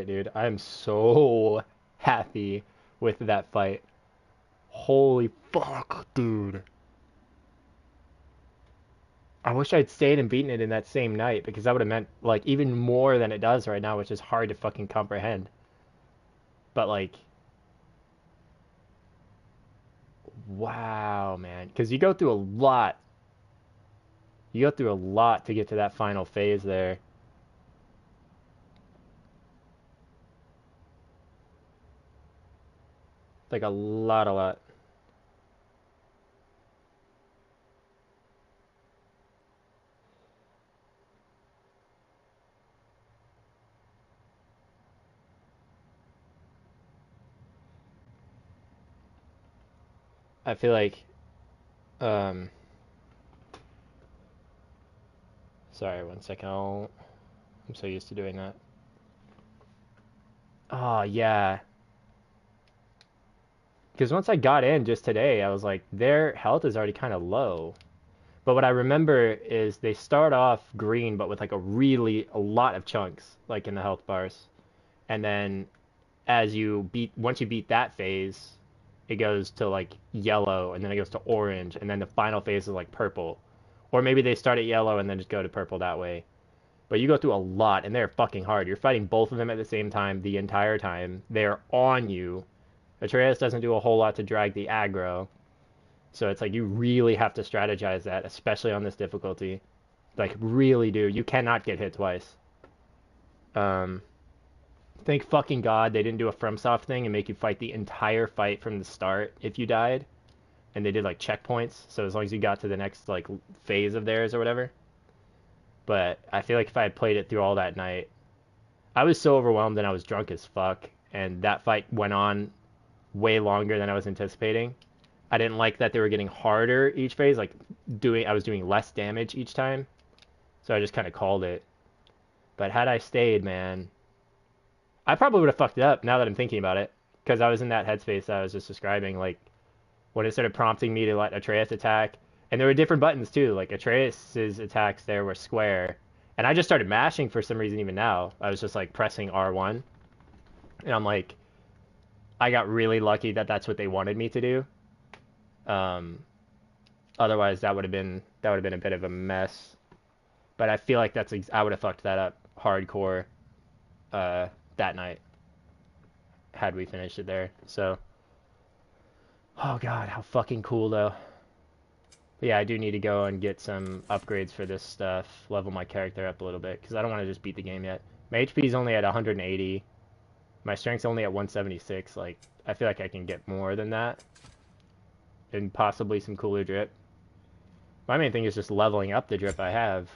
dude. I am so happy with that fight. Holy fuck, dude. I wish I'd stayed and beaten it in that same night because that would have meant like even more than it does right now, which is hard to fucking comprehend. But like, wow, man. Because you go through a lot. You go through a lot to get to that final phase there. Like a lot, a lot. I feel like, um, sorry, one second. I'm so used to doing that. Oh, yeah. Because once I got in just today, I was like, their health is already kind of low. But what I remember is they start off green, but with like a lot of chunks, like in the health bars. And then once you beat that phase, it goes to like yellow, and then it goes to orange, and then the final phase is like purple. Or maybe they start at yellow and then just go to purple that way. But you go through a lot, and they're fucking hard. You're fighting both of them at the same time the entire time. They're on you. Atreus doesn't do a whole lot to drag the aggro. So it's like you really have to strategize that, especially on this difficulty. Like, really do. You cannot get hit twice. Um, Thank fucking God they didn't do a FromSoft thing and make you fight the entire fight from the start if you died. And they did like checkpoints, so as long as you got to the next like phase of theirs or whatever. But I feel like if I had played it through all that night, I was so overwhelmed and I was drunk as fuck, and that fight went on way longer than I was anticipating. I didn't like that they were getting harder each phase, like I was doing less damage each time, so I just kind of called it. But had I stayed, man, I probably would have fucked it up now that I'm thinking about it, because I was in that headspace that I was just describing, like when it started prompting me to let Atreus attack, and there were different buttons too, like Atreus's attacks there were square, and I just started mashing for some reason even now. I was just like pressing R1, and I'm like, I got really lucky that that's what they wanted me to do. Um, Otherwise, that would have been a bit of a mess. But I feel like I would have fucked that up hardcore uh, that night had we finished it there. So, oh god, how fucking cool though. But yeah, I do need to go and get some upgrades for this stuff, level my character up a little bit because I don't want to just beat the game yet. My HP is only at 180. My strength's only at 176. Like, I feel like I can get more than that, and possibly some cooler drip. My main thing is just leveling up the drip I have.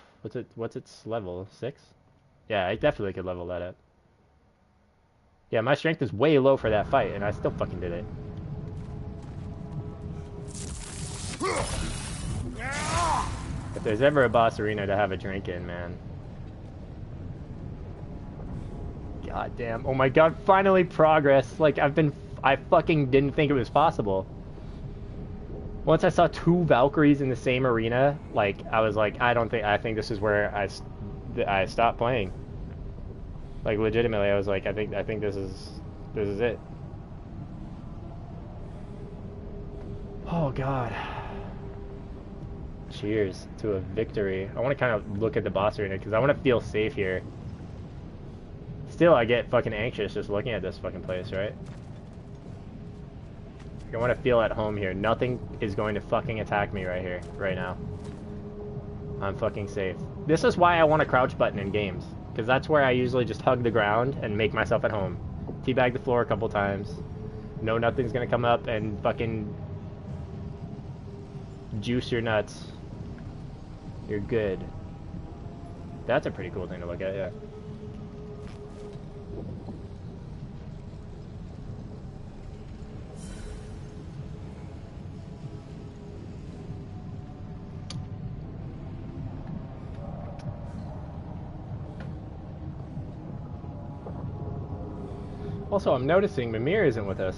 What's its level? 6? Yeah, I definitely could level that up. Yeah, my strength is way low for that fight, and I still fucking did it. If there's ever a boss arena to have a drink in, man. God damn. Oh my god, finally progress. Like, I fucking didn't think it was possible. Once I saw 2 Valkyries in the same arena, like, I was like, I think this is where I stopped playing. Like, legitimately, I was like, I think this is it. Oh god. Cheers to a victory. I want to kind of look at the boss arena because I want to feel safe here. Still, I get fucking anxious just looking at this fucking place, right? I want to feel at home here. Nothing is going to fucking attack me right here, right now. I'm fucking safe. This is why I want a crouch button in games, because that's where I usually just hug the ground and make myself at home. Teabag the floor a couple times. Know nothing's gonna come up and fucking juice your nuts. You're good. That's a pretty cool thing to look at, yeah. Also, I'm noticing Mimir isn't with us.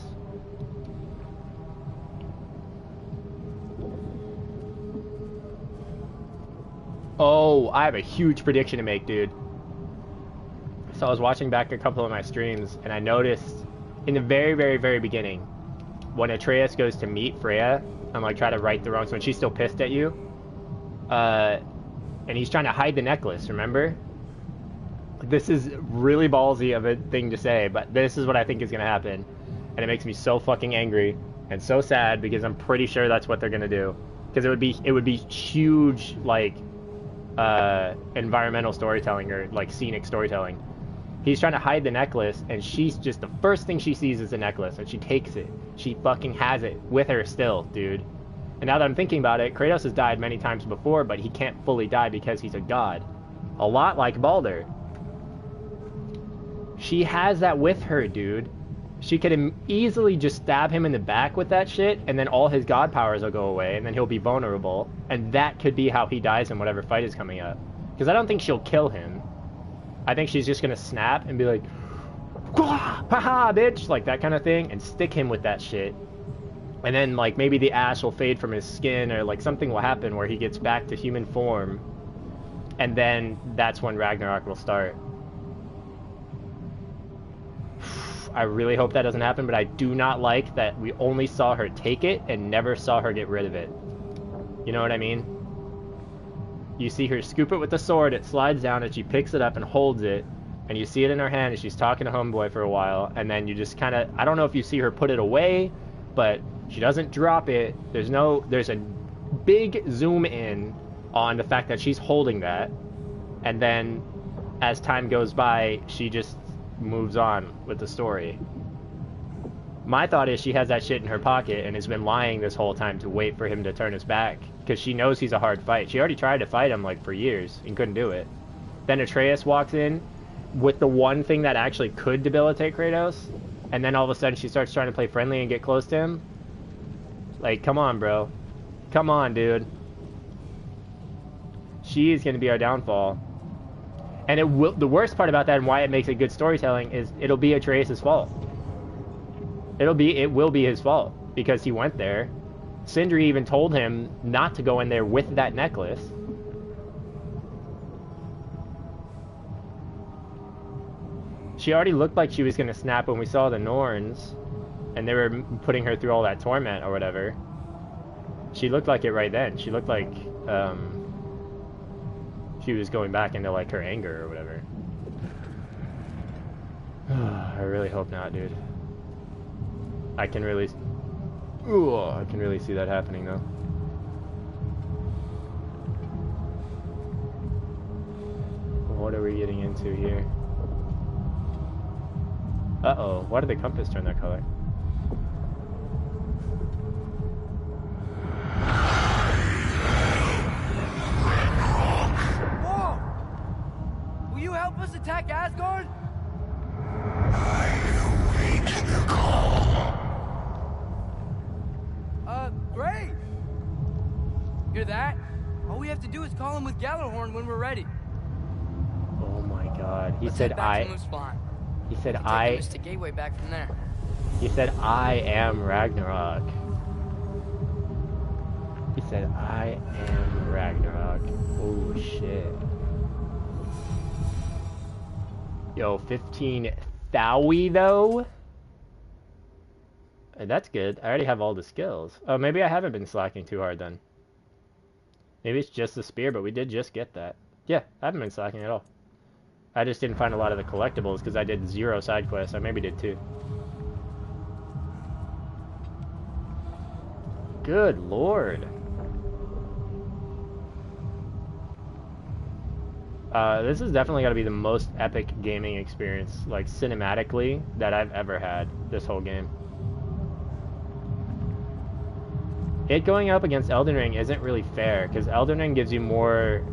Oh, I have a huge prediction to make, dude. So I was watching back a couple of my streams, and I noticed in the very, very, very beginning, when Atreus goes to meet Freya and like try to right the wrongs when she's still pissed at you, and he's trying to hide the necklace, remember? This is really ballsy of a thing to say, but this is what I think is gonna happen. And it makes me so fucking angry and so sad because I'm pretty sure that's what they're gonna do. Because it would be huge like environmental storytelling or like scenic storytelling. He's trying to hide the necklace, and she's just the first thing she sees is the necklace, and she takes it. She fucking has it with her still, dude. And now that I'm thinking about it, Kratos has died many times before, but he can't fully die because he's a god. A lot like Baldur. She has that with her, dude. She could easily just stab him in the back with that shit, and then all his god powers will go away, and then he'll be vulnerable. And that could be how he dies in whatever fight is coming up. Because I don't think she'll kill him. I think she's just gonna snap and be like, haha, bitch, like that kind of thing, and stick him with that shit. And then, like, maybe the ash will fade from his skin, or like something will happen where he gets back to human form. And then that's when Ragnarok will start. I really hope that doesn't happen, but I do not like that we only saw her take it and never saw her get rid of it. You know what I mean? You see her scoop it with the sword, it slides down, and she picks it up and holds it, and you see it in her hand, and she's talking to Homeboy for a while, and then you just kind of, I don't know if you see her put it away, but she doesn't drop it. There's a big zoom in on the fact that she's holding that, and then as time goes by, she just moves on with the story. My thought is she has that shit in her pocket and has been lying this whole time to wait for him to turn his back, because she knows he's a hard fight. She already tried to fight him like for years and couldn't do it. Then Atreus walks in with the one thing that actually could debilitate Kratos, and then all of a sudden she starts trying to play friendly and get close to him. Like, come on, bro. Come on, dude. She is going to be our downfall. And it will, the worst part about that and why it makes it good storytelling is it'll be Atreus' fault. It will be his fault because he went there. Sindri even told him not to go in there with that necklace. She already looked like she was going to snap when we saw the Norns, and they were putting her through all that torment or whatever. She looked like it right then. She looked like she was going back into like her anger or whatever. I really hope not, dude. I can really see that happening though. What are we getting into here? Uh-oh, why did the compass turn that color? Whoa! Will you help us attack Asgard? I await the call. Great! Hear that? All we have to do is call him with Gjallarhorn when we're ready. Oh my god. He Let's said head back I... to Moose He said Take I... the gateway back from there. He said I am Ragnarok. He said I am Ragnarok. Oh shit. Yo, 15 Thaui though? That's good. I already have all the skills. Oh, maybe I haven't been slacking too hard then. Maybe it's just the spear, but we did just get that. Yeah, I haven't been slacking at all. I just didn't find a lot of the collectibles because I did 0 side quests. I maybe did 2. Good lord. This has definitely got to be the most epic gaming experience, like cinematically, that I've ever had this whole game. It going up against Elden Ring isn't really fair, because Elden Ring gives you more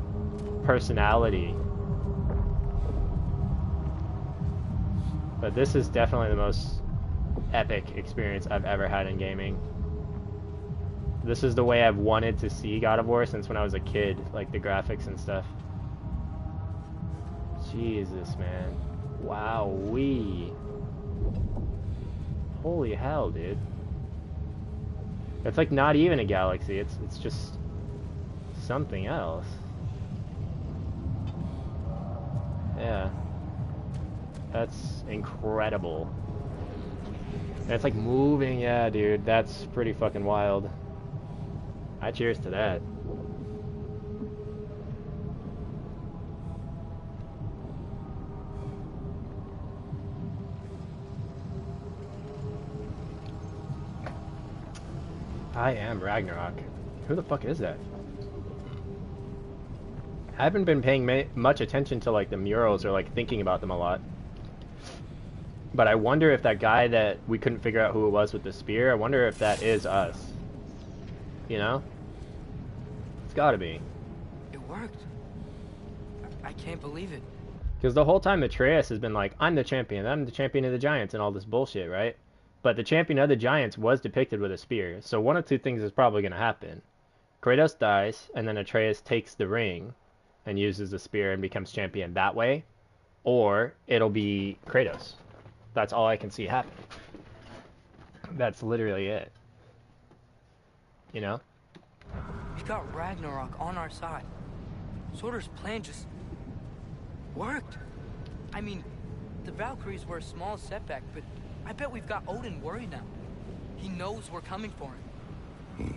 personality. But this is definitely the most epic experience I've ever had in gaming. This is the way I've wanted to see God of War since when I was a kid, like the graphics and stuff. Jesus, man. Wowee. Holy hell, dude. It's like not even a galaxy, it's just something else. Yeah. That's incredible. And it's like moving, yeah, dude. That's pretty fucking wild. I cheers to that. I am Ragnarok. Who the fuck is that? I haven't been paying much attention to like the murals or like thinking about them a lot. But I wonder if that guy that we couldn't figure out who it was with the spear, I wonder if that is us. You know? It's gotta be. It worked. I can't believe it. Because the whole time Atreus has been like, I'm the champion of the giants and all this bullshit, right? But the champion of the giants was depicted with a spear. So one of two things is probably going to happen. Kratos dies, and then Atreus takes the ring and uses the spear and becomes champion that way. Or it'll be Kratos. That's all I can see happen. That's literally it. You know? We've got Ragnarok on our side. Surtur's plan just worked. I mean, the Valkyries were a small setback, but I bet we've got Odin worried now. He knows we're coming for him.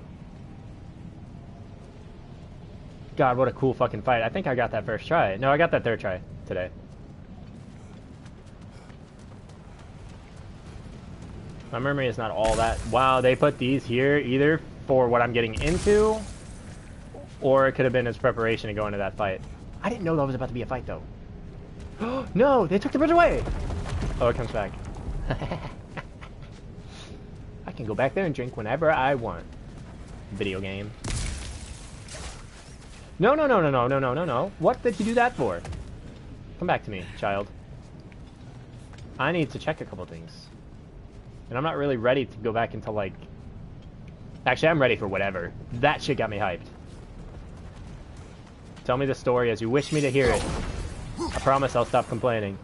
God, what a cool fucking fight. I think I got that first try. No, I got that third try today. My memory is not all that. Wow, they put these here either for what I'm getting into, or it could have been as preparation to go into that fight. I didn't know that was about to be a fight, though. No, they took the bridge away! Oh, it comes back. I can go back there and drink whenever I want. Video game. No, no, no, no, no, no, no, no, no. What did you do that for? Come back to me, child. I need to check a couple things. And I'm not really ready to go back into, like... Actually, I'm ready for whatever. That shit got me hyped. Tell me the story as you wish me to hear it. I promise I'll stop complaining.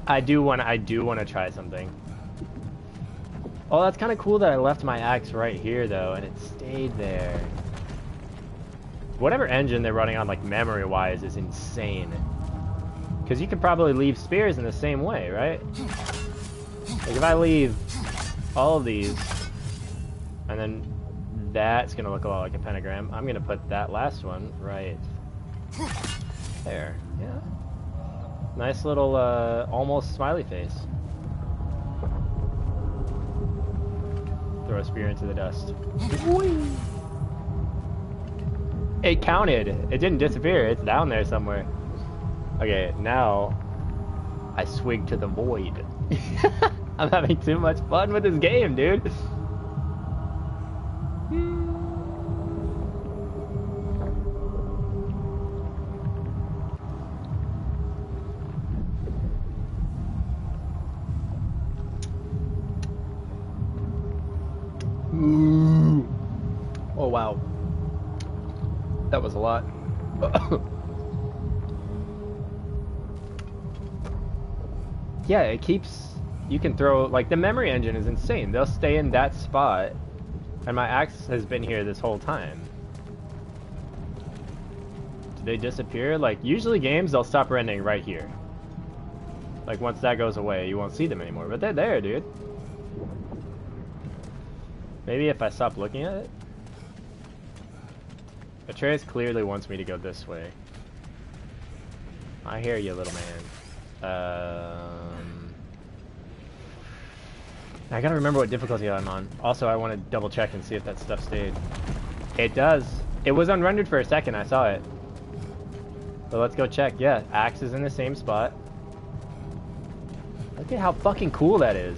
I do want to try something. Oh, that's kind of cool that I left my axe right here though, and it stayed there. Whatever engine they're running on, like memory-wise, is insane. Because you could probably leave spears in the same way, right? Like if I leave all of these, and then that's gonna look a lot like a pentagram. I'm gonna put that last one right there. Yeah. Nice little, almost smiley face. Throw a spear into the dust. It counted. It didn't disappear. It's down there somewhere. Okay, now I swig to the void. I'm having too much fun with this game, dude. Ooh. Oh wow. That was a lot. Yeah, it keeps... You can throw... Like, the memory engine is insane. They'll stay in that spot. And my axe has been here this whole time. Do they disappear? Like, usually games, they'll stop rendering right here. Like, once that goes away, you won't see them anymore. But they're there, dude. Maybe if I stop looking at it? Atreus clearly wants me to go this way. I hear you, little man. I gotta remember what difficulty I'm on. Also, I want to double check and see if that stuff stayed. It does. It was unrendered for a second, I saw it. So let's go check. Yeah, axe is in the same spot. Look at how fucking cool that is, dude.